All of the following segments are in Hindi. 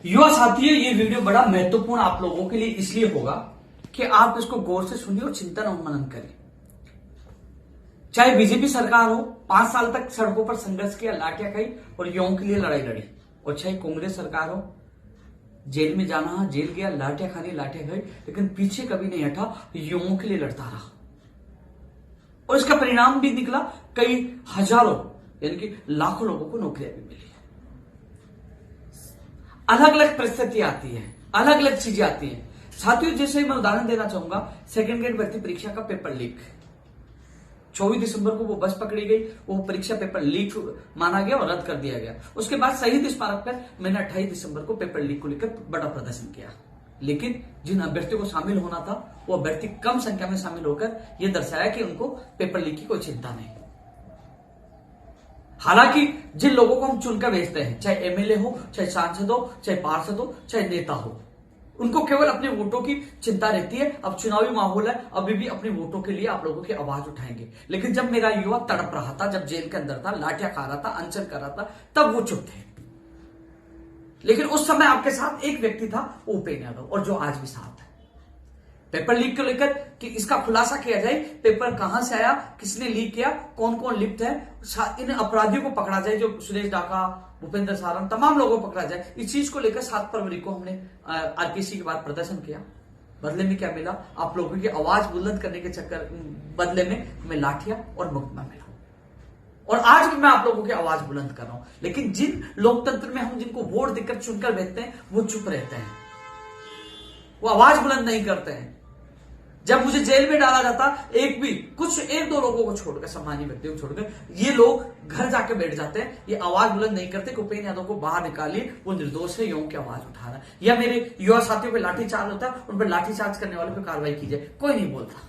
युवा साथियों, ये वीडियो बड़ा महत्वपूर्ण आप लोगों के लिए इसलिए होगा कि आप इसको गौर से सुनिए और चिंतन और मनन करें। चाहे बीजेपी सरकार हो, 5 साल तक सड़कों पर संघर्ष किया, लाठियां खाई और युवाओं के लिए लड़ाई लड़ी, और चाहे कांग्रेस सरकार हो, जेल में जाना, जेल गया, लाठियां खानी, लाठियां खाई, लेकिन पीछे कभी नहीं हटा, युवाओं के लिए लड़ता रहा। और इसका परिणाम भी निकला, कई हजारों यानी कि लाखों लोगों को नौकरियां भी मिली। अलग अलग परिस्थितियां आती है, अलग अलग चीजें आती हैं साथियों। जैसे मैं उदाहरण देना चाहूंगा, सेकंड ग्रेड भर्ती परीक्षा का पेपर लीक। 24 दिसंबर को वो बस पकड़ी गई, वो परीक्षा पेपर लीक माना गया और रद्द कर दिया गया। उसके बाद शहीद स्मारक पर मैंने 28 दिसंबर को पेपर लीक को लेकर बड़ा प्रदर्शन किया, लेकिन जिन अभ्यर्थियों को शामिल होना था वो अभ्यर्थी कम संख्या में शामिल होकर यह दर्शाया कि उनको पेपर लीक की कोई चिंता नहीं। हालांकि जिन लोगों को हम चुनकर भेजते हैं, चाहे एमएलए हो, चाहे सांसद हो, चाहे पार्षद हो, चाहे नेता हो, उनको केवल अपने वोटों की चिंता रहती है। अब चुनावी माहौल है, अभी भी अपने वोटों के लिए आप लोगों की आवाज उठाएंगे। लेकिन जब मेरा युवा तड़प रहा था, जब जेल के अंदर था, लाठियां खा रहा था, अनशन कर रहा था, तब वो चुप थे। लेकिन उस समय आपके साथ एक व्यक्ति था, उपेंद्र यादव, और जो आज भी साथ है। पेपर लीक को लेकर कि इसका खुलासा किया जाए, पेपर कहां से आया, किसने लीक किया, कौन कौन लिप्त है, इन अपराधियों को पकड़ा जाए, जो सुरेश डाका, भूपेंद्र सारंग, तमाम लोगों को पकड़ा जाए। इस चीज को लेकर 7 फरवरी को हमने आरपीसी के बाद प्रदर्शन किया। बदले में क्या मिला? आप लोगों की आवाज बुलंद करने के चक्कर बदले में हमें लाठियां और मुकदमा मिला। और आज भी मैं आप लोगों की आवाज बुलंद कर रहा हूं। लेकिन जिन लोकतंत्र में हम जिनको वोट देकर चुनकर भेजते हैं, वो चुप रहते हैं, वो आवाज बुलंद नहीं करते हैं। जब मुझे जेल में डाला जाता, एक दो लोगों को छोड़कर, सम्मानीय व्यक्तियों को छोड़कर, ये लोग घर जाके बैठ जाते हैं, ये आवाज बुलंद नहीं करते कि उपेंद्र यादव को बाहर निकालिए, वो निर्दोष है, युवाओं की आवाज उठा रहा है। या मेरे युवा साथियों पे लाठीचार्ज होता है, उन पर लाठीचार्ज करने वालों पर कार्रवाई की जाए, कोई नहीं बोलता।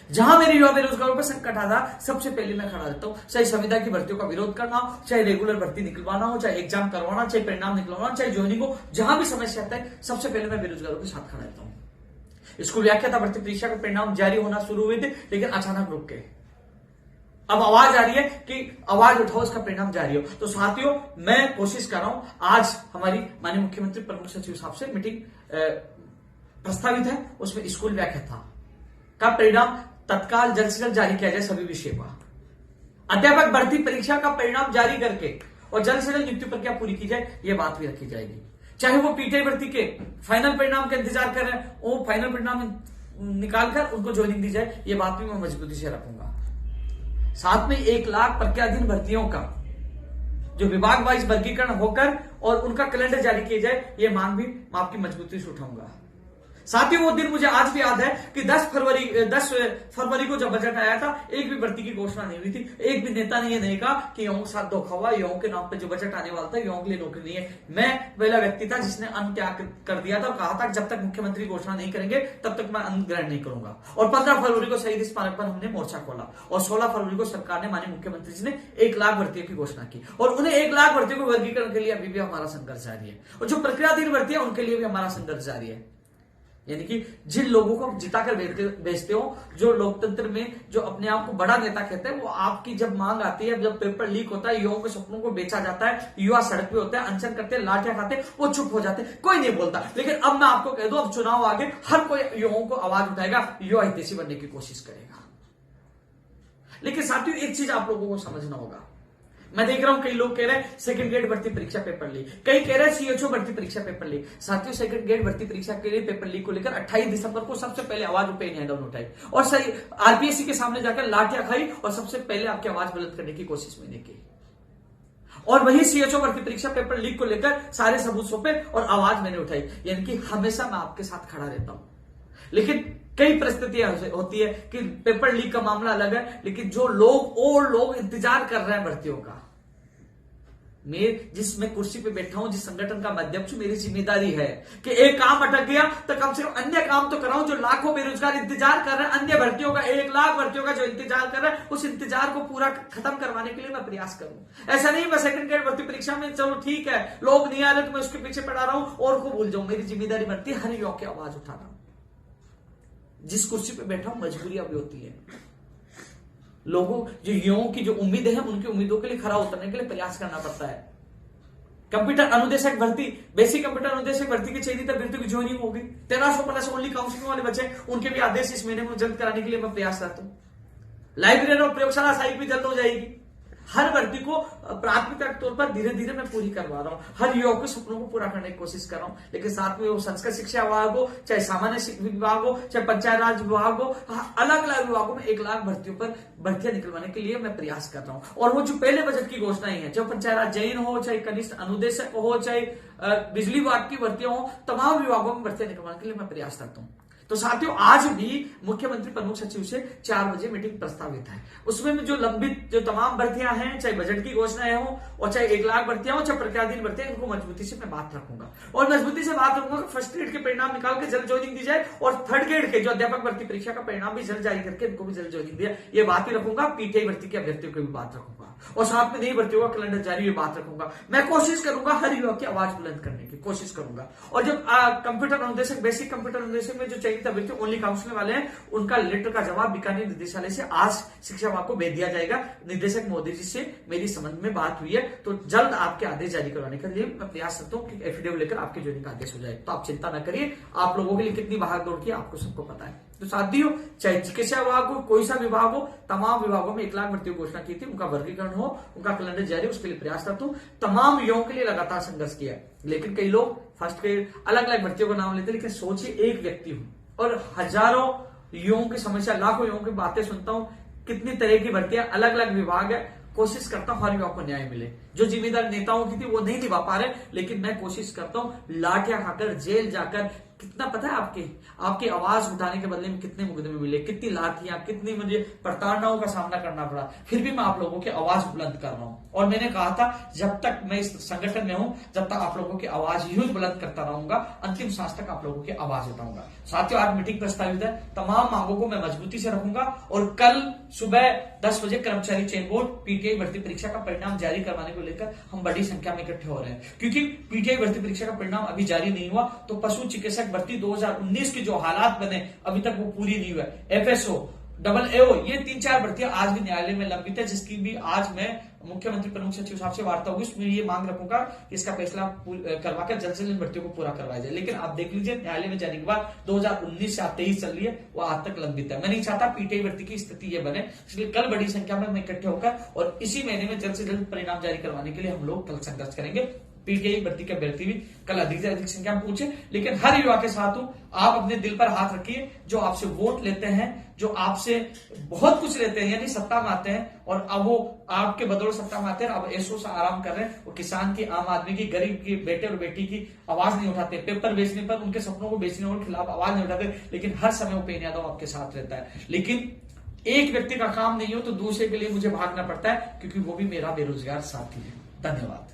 जहां मेरे युवा बेरोजगारों पर संकट आता, सबसे पहले मैं खड़ा रहता हूं। चाहे संविदा की भर्तियों का विरोध करना हो, चाहे रेगुलर भर्ती निकलवाना हो, चाहे एग्जाम करवाना, चाहे परिणाम निकलवाना, चाहे ज्वाइनिंग हो, जहां भी समस्या आता है, सबसे पहले मैं बेरोजगारों के साथ खड़ा रहता हूं। स्कूल व्याख्याता भर्ती परीक्षा के परिणाम जारी होना शुरू हुए थे, लेकिन अचानक रुक गए। अब आवाज आ रही है कि आवाज उठाओ, इसका परिणाम जारी हो। तो साथियों, मैं कोशिश कर रहा हूं, आज हमारी माननीय मुख्यमंत्री प्रमुख सचिव साहब से मीटिंग प्रस्तावित है, उसमें स्कूल व्याख्याता का परिणाम तत्काल जल्द से जल्द जारी किया जाए सभी विषय का। अध्यापक भर्ती परीक्षा का परिणाम जारी करके और जल्द से जल्द नियुक्ति प्रक्रिया पूरी की जाए, यह बात भी रखी जाएगी। चाहे वो पीटीआई भर्ती के फाइनल परिणाम का इंतजार कर रहे हैं, वो फाइनल परिणाम निकालकर उनको ज्वाइनिंग दी जाए, ये बात भी मैं मजबूती से रखूंगा। साथ में 1 लाख प्रत्याधीन भर्तियों का जो विभाग वाइज वर्गीकरण होकर और उनका कैलेंडर जारी किया जाए, ये मांग भी मैं आपकी मजबूती से उठाऊंगा। साथियों, वो दिन मुझे आज भी याद है कि 10 फरवरी को जब बजट आया था, एक भी भर्ती की घोषणा नहीं हुई थी। एक भी नेता ने यह नहीं कहा कि युवाओं के साथ धोखा हुआ, युवाओं के नाम पर जो बजट आने वाला था, युवाओं के लिए नौकरी नहीं है। मैं पहला व्यक्ति था जिसने अन्न त्याग कर दिया था और कहा था कि जब तक मुख्यमंत्री घोषणा नहीं करेंगे तब तक मैं अन्न ग्रहण नहीं करूंगा। और 15 फरवरी को शहीद स्मारक पर हमने मोर्चा खोला, और 16 फरवरी को सरकार ने, माननीय मुख्यमंत्री जी ने 1 लाख भर्तियों की घोषणा की, और उन्हें 1 लाख भर्तियों को वर्गीकरण के लिए अभी भी हमारा संघर्ष जारी है। और जो प्रक्रियाधीन भर्ती है, उनके लिए भी हमारा संघर्ष जारी है। यानी कि जिन लोगों को जिताकर भेजते हो, जो लोकतंत्र में जो अपने आप को बड़ा नेता कहते हैं, वो आपकी जब मांग आती है, जब पेपर लीक होता है, युवाओं के सपनों को बेचा जाता है, युवा सड़क पे होते हैं, अनशन करते हैं, लाठियां खाते हैं, वो चुप हो जाते हैं, कोई नहीं बोलता। लेकिन अब मैं आपको कह दूं, अब चुनाव आगे हर कोई युवाओं को आवाज उठाएगा, युवा हितैषी बनने की कोशिश करेगा। लेकिन साथियों, एक चीज आप लोगों को समझना होगा। मैं देख रहा हूं कई लोग कह रहे हैं सेकंड ग्रेड भर्ती परीक्षा पेपर लीक, कई कह रहे हैं सीएचओ भर्ती परीक्षा पेपर लीक। साथियों, सेकंड ग्रेड भर्ती परीक्षा के लिए पेपर लीक को लेकर 28 दिसंबर को सबसे पहले आवाज उपेंद्र यादव ने उठाई, और सही आरपीएससी के सामने जाकर लाठियां खाई, और सबसे पहले आपकी आवाज बुलंद करने की कोशिश मैंने की। और वही सीएचओ भर्ती परीक्षा पेपर लीक को लेकर सारे सबूत सौंपे और आवाज मैंने उठाई। यानी कि हमेशा मैं आपके साथ खड़ा रहता हूं। लेकिन कई परिस्थितियां होती है कि पेपर लीक का मामला अलग है, लेकिन जो लोग इंतजार कर रहे हैं भर्तियों का, जिसमें कुर्सी पे बैठा हूं, जिस संगठन का अध्यक्ष, मेरी जिम्मेदारी है कि एक काम अटक गया तो कम से कम अन्य काम तो कराऊं। जो लाखों बेरोजगार इंतजार कर रहे हैं, अन्य भर्तियों का, 1 लाख भर्तियों का जो इंतजार कर रहे हैं, उस इंतजार को पूरा खत्म करवाने के लिए मैं प्रयास करूं। ऐसा नहीं मैं सेकंड ग्रेड भर्ती परीक्षा में चलो ठीक है, लोग नहीं आ रहे तो मैं उसके पीछे पड़ा रहा हूं और को भूल जाऊं। मेरी जिम्मेदारी बनती है हर युवा की आवाज उठाना। जिस कुर्सी पे बैठा हूं, मजबूरियां भी होती है, लोगों जो युवाओं की जो उम्मीदें हैं, उनकी उम्मीदों के लिए खरा उतरने के लिए प्रयास करना पड़ता है। कंप्यूटर अनुदेशक भर्ती, बेसिक कंप्यूटर अनुदेशक भर्ती की चयनित अभ्यर्थियों की ज्वाइनिंग होगी। 1300+ ओनली काउंसलिंग वाले बच्चे, उनके भी आदेश इस महीने में जल्द कराने के लिए मैं प्रयास करता हूं। लाइब्रेरी और प्रयोगशाला सहायक भी जल्द हो जाएगी। हर भर्ती को प्राथमिकता के तौर पर धीरे धीरे मैं पूरी करवा रहा हूं। हर युवक के सपनों को पूरा करने की कोशिश कर रहा हूं, लेकिन साथ में वो संस्कृत शिक्षा विभाग हो, चाहे सामान्य विभाग हो, चाहे पंचायत राज विभाग हो, अलग अलग विभागों में 1 लाख भर्तियों पर भर्तियां निकलवाने के लिए मैं प्रयास कर रहा हूं। और वो जो पहले बजट की घोषणाएं हैं, चाहे पंचायत राज जैन हो, चाहे कनिष्ठ अनुदेशक हो, चाहे बिजली विभाग की भर्तियां हो, तमाम विभागों में भर्तियां निकलवाने के लिए मैं प्रयास करता हूं। तो साथियों, आज भी मुख्यमंत्री प्रमुख सचिव से 4 बजे मीटिंग प्रस्तावित है। उसमें जो लंबित जो तमाम भर्तियां हैं, चाहे बजट की घोषणाएं हो और चाहे 1 लाख भर्तियां हो, चाहे प्रत्याधीन भर्तियां, इनको मजबूती से मैं बात रखूंगा। और मजबूती से बात रखूंगा कि फर्स्ट ग्रेड के परिणाम निकाल के जल्द ज्वाइनिंग दी जाए और थर्ड ग्रेड के जो अध्यापक भर्ती परीक्षा का परिणाम भी जल्द जारी करके इनको भी जल्द ज्वाइनिंग दिया, ये बात ही रखूंगा। पीटीआई भर्ती के अभ्यर्थियों की भी बात रखूंगा और साथ में नई भर्तियों का कैलेंडर जारी, बात रखूंगा। मैं कोशिश करूंगा हर युवक की आवाज बुलंद करने की कोशिश करूंगा। और जब कंप्यूटर अनुदेशक, बेसिक कंप्यूटर अनुदेशक में जो चयनित अभ्यर्थी ओनली काउंसलिंग वाले हैं, उनका लेटर का जवाब बीकानेर निदेशालय से आज शिक्षा विभाग को भेज दिया जाएगा। निदेशक महोदय जी से मेरी संबंध में बात हुई है, तो जल्द आपके आदेश जारी करवाने के लिए मैं प्रयास करता हूं कि एफिडेविट लेकर आपके ज्वाइनिंग का आदेश हो जाए। तो आप चिंता न करिए, आप लोगों के लिए कितनी भाग दौड़ की आपको सबको पता है। तो साथियों, चाहे चिकित्सा विभाग हो, कोई सा विभाग हो, तमाम विभागों में 1 लाख भर्तियों की घोषणा की थी, उनका वर्गीकरण हो, उनका कैलेंडर जारी, उसके लिए प्रयास करता हूं। तमाम युवाओं के लिए लगातार संघर्ष किया है, लेकिन कई लोग फर्स्ट के अलग अलग भर्तियों का नाम लेते, लेकिन सोचिए एक व्यक्ति हूं और हजारों युवाओं की समस्या, लाखों युवाओं की बातें सुनता हूं, कितनी तरह की भर्तियां, अलग अलग विभाग है। कोशिश करता हूं हर युवा को न्याय मिले। जो जिम्मेदार नेताओं की थी वो नहीं निभा पा रहे, लेकिन मैं कोशिश करता हूं लाठियां खाकर, जेल जाकर, कितना पता है आपकी आवाज उठाने के बदले में कितने मुकदमे मिले, कितनी लाठियां, कितनी मुझे प्रताड़नाओं का सामना करना पड़ा, फिर भी मैं आप लोगों की आवाज बुलंद कर रहा हूं। और मैंने कहा था जब तक मैं इस संगठन में हूं, जब तक आप लोगों की आवाज यूं बुलंद करता रहूंगा, अंतिम सांस तक आप लोगों की आवाज उठाऊंगा। साथियों, आज मीटिंग प्रस्तावित है, तमाम मांगों को मैं मजबूती से रखूंगा और कल सुबह 10 बजे कर्मचारी चयन बोर्ड पीटीआई भर्ती परीक्षा का परिणाम जारी करवाने को लेकर हम बड़ी संख्या में इकट्ठे हो रहे हैं। क्योंकि पीटीआई भर्ती परीक्षा का परिणाम अभी जारी नहीं हुआ, तो पशु चिकित्सक भर्ती 2019 के जो हालात बने अभी तक वो पूरी नहीं हुआ। एफएसओ, AAO, ये 3-4 भर्तियां आज भी न्यायालय में लंबित है, जिसकी भी आज मैं मुख्यमंत्री प्रमुख सचिव साहब से वार्ता होगी। उसमें ये मांग रखूंगा कि इसका फैसला करवाकर जल्द से जल्द भर्तियों को पूरा करवाया जाए। लेकिन आप देख लीजिए, न्यायालय में जाने के बाद 2019 से 23 चल रही है, वो आज तक लंबित है। मैं नहीं चाहता पीटीआई भर्ती की स्थिति ये बने, इसलिए कल बड़ी संख्या में इकट्ठे होकर और इसी महीने में जल्द से जल्द परिणाम जारी करवाने के लिए हम लोग कल संघर्ष करेंगे। पीटीआई भर्ती के अभ्यर्थी भी कल अधिक से अधिक संख्या में पूछे, लेकिन हर युवा के साथ हूं। आप अपने दिल पर हाथ रखिए, जो आपसे वोट लेते हैं, जो आपसे बहुत कुछ लेते हैं, यानी सत्ता में आते हैं और अब वो आपके बदौलत सत्ता में आते हैं, अब ऐसो सा आराम कर रहे हैं। वो किसान की, आम आदमी की, गरीब की, बेटे और बेटी की आवाज नहीं उठाते, पेपर बेचने पर, उनके सपनों को बेचने के खिलाफ आवाज नहीं उठाते, लेकिन हर समय उपेंद्र यादव आपके साथ रहता है। लेकिन एक व्यक्ति का काम नहीं हो तो दूसरे के लिए मुझे भागना पड़ता है, क्योंकि वो भी मेरा बेरोजगार साथी है। धन्यवाद।